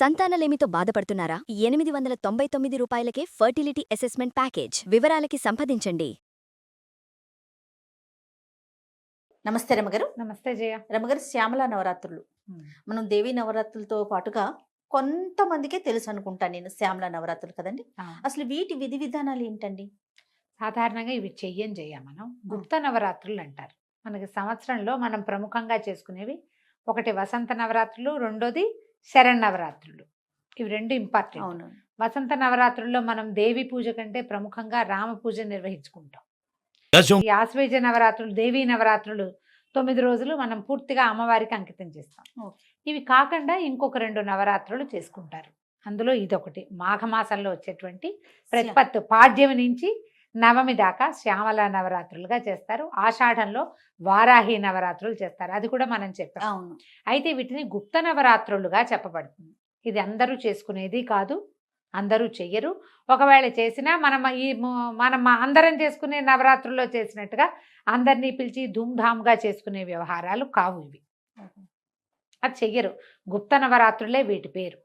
సంతానలేమితో బాధపడుతున్నారా? 899 రూపాయలకే fertility assessment package. వివరాలకి సంప్రదించండి. నమస్తే రమగారు. నమస్తే జయ. రమగారు, శ్యామల నవరాత్రులు మనం దేవీ నవరాత్రులతో పాటుగా కొంతమందికే తెలుసు అనుకుంటా నేను శ్యామల నవరాత్రులు కదండి. అసలు వీటి విధి విధానాలు ఏంటండి? సాధారణంగా ఇవి చెయ్యం మనం గుప్త నవరాత్రులు అంటారు. మనకి సంవత్సరంలో మనం ప్రముఖంగా చేసుకునేవి ఒకటి వసంత నవరాత్రులు, రెండోది శరన్నవరాత్రులు. ఇవి రెండు ఇంపార్టెంట్. అవును. వసంత నవరాత్రుల్లో మనం దేవి పూజ కంటే ప్రముఖంగా రామ పూజ నిర్వహించుకుంటాం. ఈ ఆశ్వేజ నవరాత్రులు, దేవీ నవరాత్రులు 9 రోజులు మనం పూర్తిగా అమ్మవారికి అంకితం చేస్తాం. ఇవి కాకుండా ఇంకొక 2 నవరాత్రులు చేసుకుంటారు. అందులో ఇదొకటి మాఘమాసంలో వచ్చేటువంటి ప్రతిపత్తు పాడ్యమి నుంచి నవమి దాకా శ్యామల నవరాత్రులుగా చేస్తారు. ఆషాఢంలో వారాహి నవరాత్రులు చేస్తారు. అది కూడా మనం చెప్పాం. అవును. అయితే వీటిని గుప్త నవరాత్రులుగా చెప్పబడుతుంది. ఇది అందరూ చేసుకునేది కాదు, అందరూ చెయ్యరు. ఒకవేళ చేసినా మనం అందరం చేసుకునే నవరాత్రుల్లో చేసినట్టుగా అందరినీ పిలిచి ధూమ్ధామ్గా చేసుకునే వ్యవహారాలు కావు ఇవి. అది చెయ్యరు. గుప్త నవరాత్రులే వీటి పేరు.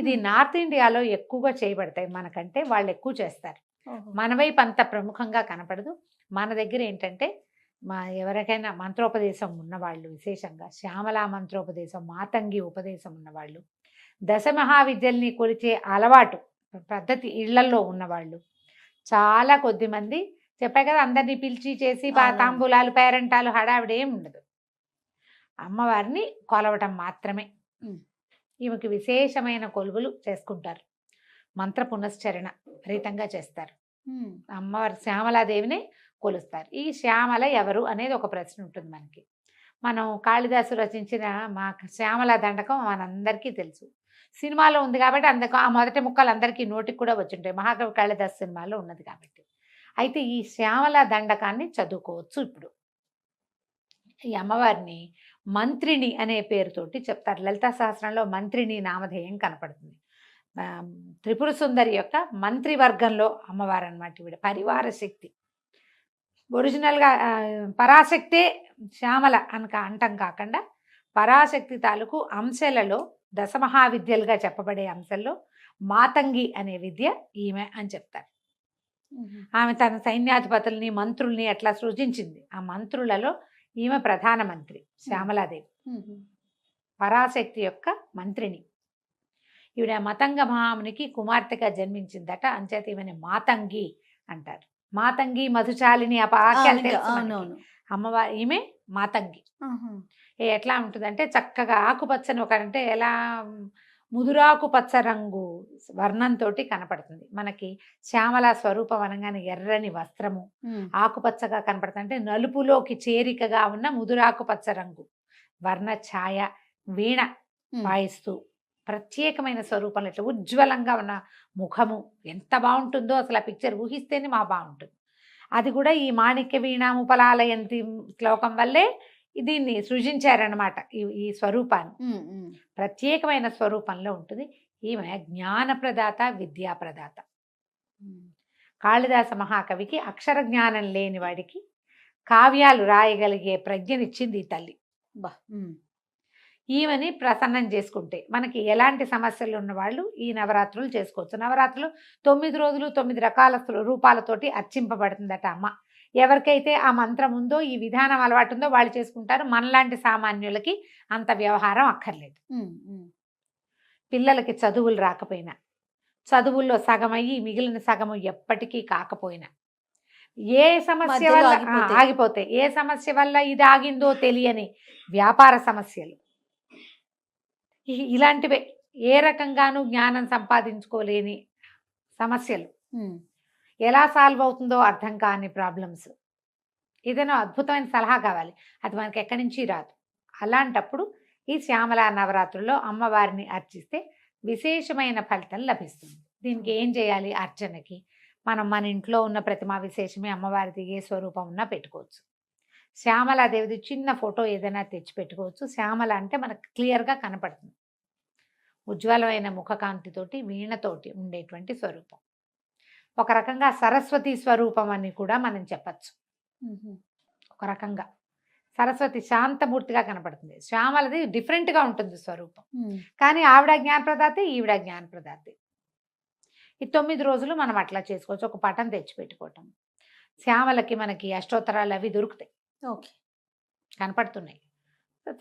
ఇది నార్త్ ఇండియాలో ఎక్కువగా చేయబడతాయి. మనకంటే వాళ్ళు ఎక్కువ చేస్తారు. మన వైపు అంత ప్రముఖంగా కనపడదు. మన దగ్గర ఏంటంటే ఎవరికైనా మంత్రోపదేశం ఉన్నవాళ్ళు, విశేషంగా శ్యామలా మంత్రోపదేశం, మాతంగి ఉపదేశం ఉన్నవాళ్ళు, దశమహావిద్యల్ని కొలిచే అలవాటు పద్ధతి ఇళ్లల్లో ఉన్నవాళ్ళు చాలా కొద్ది మంది. చెప్పాయి కదా, అందరినీ పిలిచి చేసి తాంబూలాలు, పేరెంటాలు, హడావిడేం ఉండదు. అమ్మవారిని కొలవటం మాత్రమే. ఈమెకి విశేషమైన కొలువులు చేసుకుంటారు. మంత్ర పునశ్చరణ విపరీతంగా చేస్తారు. అమ్మవారి శ్యామలాదేవిని కొలుస్తారు. ఈ శ్యామల ఎవరు అనేది ఒక ప్రశ్న ఉంటుంది మనకి. మనం కాళిదాసు రచించిన మా శ్యామల దండకం మనందరికీ తెలుసు. సినిమాలో ఉంది కాబట్టి ఆ మొదటి ముక్కలు అందరికీ నోటికి కూడా వచ్చుంటాయి. మహాకవి కాళిదాసు సినిమాలో ఉన్నది కాబట్టి. అయితే ఈ శ్యామల దండకాన్ని చదువుకోవచ్చు. ఇప్పుడు ఈ అమ్మవారిని మంత్రిని అనే పేరుతోటి చెప్తారు. లలితా సహస్రంలో మంత్రిని నామధేయం కనపడుతుంది. త్రిపుర సుందరి యొక్క మంత్రివర్గంలో అమ్మవారు అన్నమాట. ఈవిడ పరివార శక్తి. ఒరిజినల్గా పరాశక్తే శ్యామల అంటం కాకుండా పరాశక్తి తాలూకు అంశాలలో దశమహావిద్యలుగా చెప్పబడే అంశంలో మాతంగి అనే విద్య ఈమె అని చెప్తారు. ఆమె తన సైన్యాధిపతుల్ని, మంత్రుల్ని అట్లా సృజించింది. ఆ మంత్రులలో ఈమె ప్రధానమంత్రి శ్యామలాదేవి. పరాశక్తి యొక్క మంత్రిని. ఈవిడ మతంగ మహామునికి కుమార్తెగా జన్మించిందట. అంచేత ఈమెని మాతంగి అంటారు. మాతంగి మధుచాలిని అపాఖ్యాలు తెలుసు. అమ్మవారి ఈమె మాతంగి. ఎట్లా ఉంటుందంటే చక్కగా ఆకుపచ్చని అంటే ఎలా ముదురాకు పచ్చ రంగు వర్ణంతో కనపడుతుంది మనకి. శ్యామల స్వరూపం అనగానే ఎర్రని వస్త్రము ఆకుపచ్చగా కనపడుతుంది. అంటే నలుపులోకి చేరికగా ఉన్న ముదురాకు పచ్చ రంగు వర్ణ ఛాయ, వీణ వాయిస్తూ ప్రత్యేకమైన స్వరూపంలో ఇట్లా ఉజ్వలంగా ఉన్న ముఖము ఎంత బాగుంటుందో అసలు ఆ పిక్చర్ ఊహిస్తేనే బాగుంటుంది. అది కూడా ఈ మాణిక్య వీణాముపలాలయంతి శ్లోకం వల్లే దీన్ని సృజించారనమాట. ఈ స్వరూపాన్ని ప్రత్యేకమైన స్వరూపంలో ఉంటుంది. ఈమె జ్ఞానప్రదాత, విద్యాప్రదాత. కాళిదాస మహాకవికి అక్షర జ్ఞానం లేని వాడికి కావ్యాలు రాయగలిగే ప్రజ్ఞనిచ్చింది ఈ తల్లి. ఈమెని ప్రసన్నం చేసుకుంటే మనకి ఎలాంటి సమస్యలు ఉన్నవాళ్ళు ఈ నవరాత్రులు చేసుకోవచ్చు. నవరాత్రులు 9 రోజులు 9 రకాల రూపాలతోటి అర్చింపబడుతుందట అమ్మ. ఎవరికైతే ఆ మంత్రం ఉందో, ఈ విధానం అలవాటు ఉందో వాళ్ళు చేసుకుంటారు. మనలాంటి సామాన్యులకి అంత వ్యవహారం అక్కర్లేదు. పిల్లలకి చదువులు రాకపోయినా, చదువుల్లో సగమయ్యి మిగిలిన సగము ఎప్పటికీ కాకపోయినా, ఏ సమస్య వల్ల ఆగిపోతే, ఏ సమస్య వల్ల ఇది ఆగిందో తెలియని వ్యాపార సమస్యలు, ఇలాంటివే ఏ రకంగానూ జ్ఞానం సంపాదించుకోలేని సమస్యలు, ఎలా సాల్వ్ అవుతుందో అర్థం కాని ప్రాబ్లమ్స్, ఏదైనా అద్భుతమైన సలహా కావాలి, అది మనకి ఎక్కడి నుంచి రాదు. అలాంటప్పుడు ఈ శ్యామల నవరాత్రుల్లో అమ్మవారిని అర్చిస్తే విశేషమైన ఫలితం లభిస్తుంది. దీనికి ఏం చేయాలి? అర్చనకి మన ఇంట్లో ఉన్న ప్రతిమా విశేషమే అమ్మవారిది ఏ స్వరూపం ఉన్నా పెట్టుకోవచ్చు. శ్యామలాదేవిది చిన్న ఫోటో ఏదైనా తెచ్చి పెట్టుకోవచ్చు. శ్యామల అంటే మనకు క్లియర్గా కనపడుతుంది. ఉజ్వలమైన ముఖకాంతితోటి, వీణతోటి ఉండేటువంటి స్వరూపం. ఒక రకంగా సరస్వతి స్వరూపం అని కూడా మనం చెప్పచ్చు. ఒక రకంగా సరస్వతి శాంతమూర్తిగా కనపడుతుంది. శ్యామలది డిఫరెంట్గా ఉంటుంది స్వరూపం. కానీ ఆవిడ జ్ఞానప్రదాతే, ఈవిడ ప్రదాతే. ఈ 9 రోజులు మనం అట్లా చేసుకోవచ్చు. ఒక పటం తెచ్చి పెట్టుకోవటం. శ్యామలకి మనకి అష్టోత్తరాలు అవి దొరుకుతాయి, ఓకే. కనపడుతున్నాయి.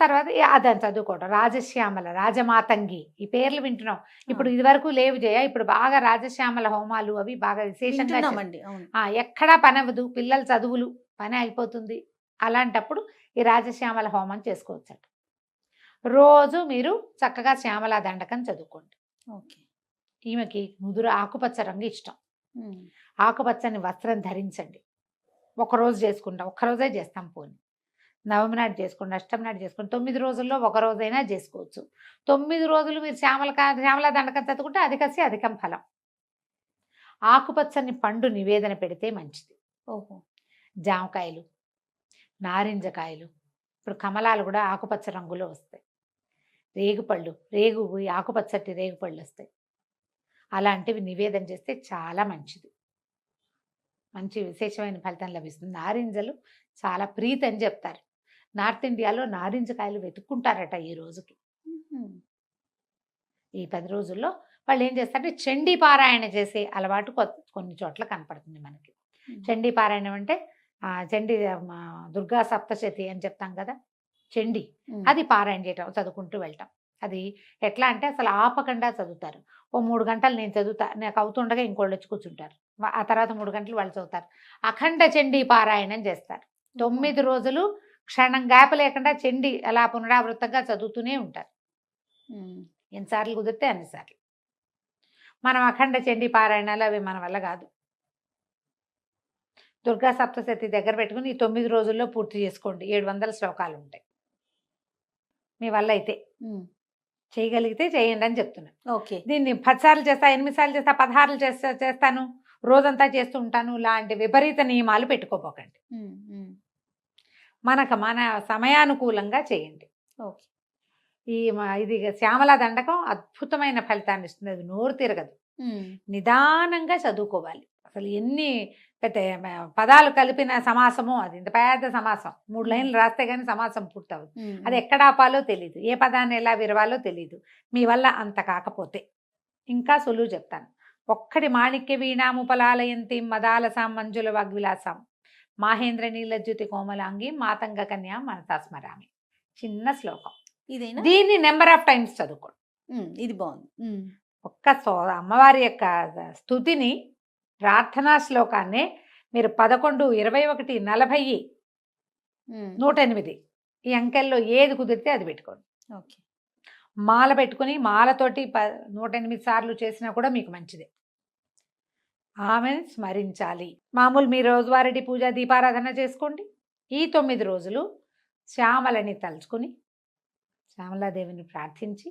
తర్వాత అదని చదువుకోవటం. రాజశ్యామల, రాజమాతంగి, ఈ పేర్లు వింటున్నాం. ఇప్పుడు ఇది వరకు లేవు జయ. ఇప్పుడు బాగా రాజశ్యామల హోమాలు అవి బాగా విశేషంగా వింటున్నామండి, అవును. ఎక్కడా పని అవ్వదు, పిల్లల చదువులు పని అయిపోతుంది. అలాంటప్పుడు ఈ రాజశ్యామల హోమం చేసుకోవచ్చట. రోజు మీరు చక్కగా శ్యామల దండకం చదువుకోండి. ఓకే. ఈమెకి ముదురు ఆకుపచ్చ రంగు ఇష్టం. ఆకుపచ్చని వస్త్రం ధరించండి. ఒకరోజు చేసుకుంటాం, ఒక్కరోజే చేస్తాం. పోని నవమి నాడు చేసుకోండి, అష్టమి నాడు చేసుకోండి. 9 రోజుల్లో ఒక రోజైనా చేసుకోవచ్చు. 9 రోజులు మీరు శ్యామల దండకం చదువుకుంటే అధికస్య అధికం ఫలం. ఆకుపచ్చని పండు నివేదన పెడితే మంచిది. ఓహో. జామకాయలు, నారింజకాయలు, ఇప్పుడు కమలాలు కూడా ఆకుపచ్చ రంగులో వస్తాయి. రేగుపళ్ళు, ఆకుపచ్చటి రేగుపళ్ళు వస్తాయి. అలాంటివి నివేదన చేస్తే చాలా మంచిది, మంచి విశేషమైన ఫలితం లభిస్తుంది. నారింజలు చాలా ప్రీతి అని చెప్తారు. నార్త్ ఇండియాలో నారింజకాయలు వెతుక్కుంటారట ఈ రోజుకి. ఈ 10 రోజుల్లో వాళ్ళు ఏం చేస్తారంటే చండీ పారాయణ చేసే అలవాటు కొన్ని చోట్ల కనపడుతుంది మనకి. చండీ పారాయణం అంటే చండీ దుర్గా సప్తశతి అని చెప్తాం కదా, చండీ అది పారాయణ చేయటం, చదువుకుంటూ వెళ్ళటం. అది ఎట్లా అంటే అసలు ఆపకుండా చదువుతారు. ఓ 3 గంటలు నేను చదువుతా, నాకు అవుతుండగా ఇంకోళ్ళు వచ్చి కూర్చుంటారు. ఆ తర్వాత 3 గంటలు వాళ్ళు చదువుతారు. అఖండ చండీ పారాయణం చేస్తారు. 9 రోజులు క్షణం గ్యాప్ లేకుండా చండీ అలా పునరావృతంగా చదువుతూనే ఉంటారు. ఎన్నిసార్లు కుదిరితే అన్నిసార్లు. మనం అఖండ చండీ పారాయణాలు అవి మన వల్ల కాదు. దుర్గా సప్తశతి దగ్గర పెట్టుకుని ఈ 9 రోజుల్లో పూర్తి చేసుకోండి. 700 శ్లోకాలు ఉంటాయి. మీ వల్ల అయితే చేయగలిగితే చేయండి అని చెప్తున్నాను. ఓకే. దీన్ని 10 సార్లు చేస్తా, 8 సార్లు చేస్తా, 16 చేస్తాను, రోజంతా చేస్తూ ఉంటాను, లాంటి విపరీత నియమాలు పెట్టుకోపోకండి. మన సమయానుకూలంగా చేయండి. ఓకే. ఇది శ్యామల దండకం అద్భుతమైన ఫలితాన్ని ఇస్తుంది. అది నోరు తిరగదు. నిదానంగా చదువుకోవాలి. అసలు ఎన్ని పెద్ద పదాలు కలిపిన సమాసము, అది ఇంత పెద్ద సమాసం. 3 లైన్లు రాస్తే కానీ సమాసం పూర్తవుతుంది. అది ఎక్కడ ఆపాలో తెలియదు, ఏ పదాన్ని ఎలా విరవాలో తెలియదు. మీ వల్ల అంత కాకపోతే ఇంకా సులువు చెప్తాను. ఒక్కడి మాణిక్య వీణాముపలాలయంతి మదాలసాం మంజుల వాగ్విలాసాం మాహేంద్ర నీలజ్యుతి కోమలాంగి మాతంగ కన్యా మనసాస్మరామి. చిన్న శ్లోకం. ఇదేనా? దీన్ని నెంబర్ ఆఫ్ టైమ్స్ చదువుకోండి. ఇది బాగుంది. అమ్మవారి యొక్క స్తుతిని, ప్రార్థనా శ్లోకాన్ని మీరు 11, 21, 40, 108 ఈ అంకెల్లో ఏది కుదిరితే అది పెట్టుకోండి. ఓకే. మాల పెట్టుకుని మాలతోటి 108 సార్లు చేసినా కూడా మీకు మంచిదే. ఆమెను స్మరించాలి. మామూలు మీ రోజువారీ పూజ దీపారాధన చేసుకోండి. ఈ 9 రోజులు శ్యామలని తలుచుకుని శ్యామలాదేవిని ప్రార్థించి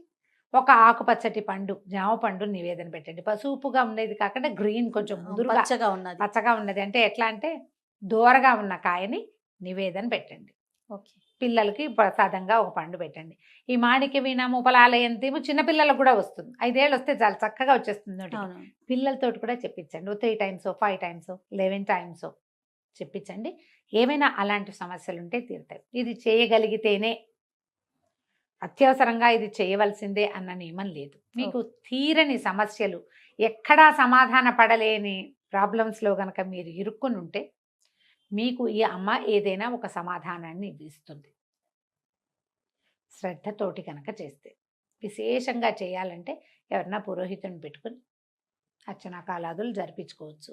ఒక ఆకుపచ్చటి పండు, జామ పండు నివేదన పెట్టండి. పసుపుగా ఉండేది కాకుండా గ్రీన్, కొంచెం ముదురుగా పచ్చగా ఉన్నది. అంటే ఎట్లా అంటే దూరగా ఉన్న కాయని నివేదన పెట్టండి. ఓకే. పిల్లలకి ప్రసాదంగా ఒక పండు పెట్టండి. ఈ మాణిక్య వీణాముపలాలయంతేమో చిన్నపిల్లలకు కూడా వస్తుంది. 5 ఏళ్ళు వస్తే చాలా చక్కగా వచ్చేస్తుంది. పిల్లలతో కూడా చెప్పించండి. 3 టైమ్స్ 5 టైమ్స్ 11 టైమ్స్ చెప్పించండి. ఏమైనా అలాంటి సమస్యలు ఉంటే తీరుతాయి. ఇది చేయగలిగితేనే, అత్యవసరంగా ఇది చేయవలసిందే అన్న నియమం లేదు. మీకు తీరని సమస్యలు, ఎక్కడా సమాధాన పడలేని ప్రాబ్లమ్స్లో కనుక మీరు ఇరుక్కుని ఉంటే మీకు ఈ అమ్మ ఏదైనా ఒక సమాధానాన్ని ఇస్తుంది, శ్రద్ధతోటి కనుక చేస్తే. విశేషంగా చేయాలంటే ఎవరన్నా పురోహితుని పెట్టుకుని అర్చనా కాలాదులు జరిపించుకోవచ్చు.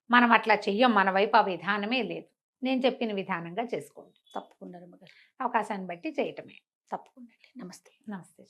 మనం అట్లా చెయ్యం, మన వైపు ఆ విధానమే లేదు. నేను చెప్పిన విధానంగా చేసుకోండి. తప్పకుండా అవకాశాన్ని బట్టి చేయటమే. తప్పకుండా. నమస్తే. నమస్తే.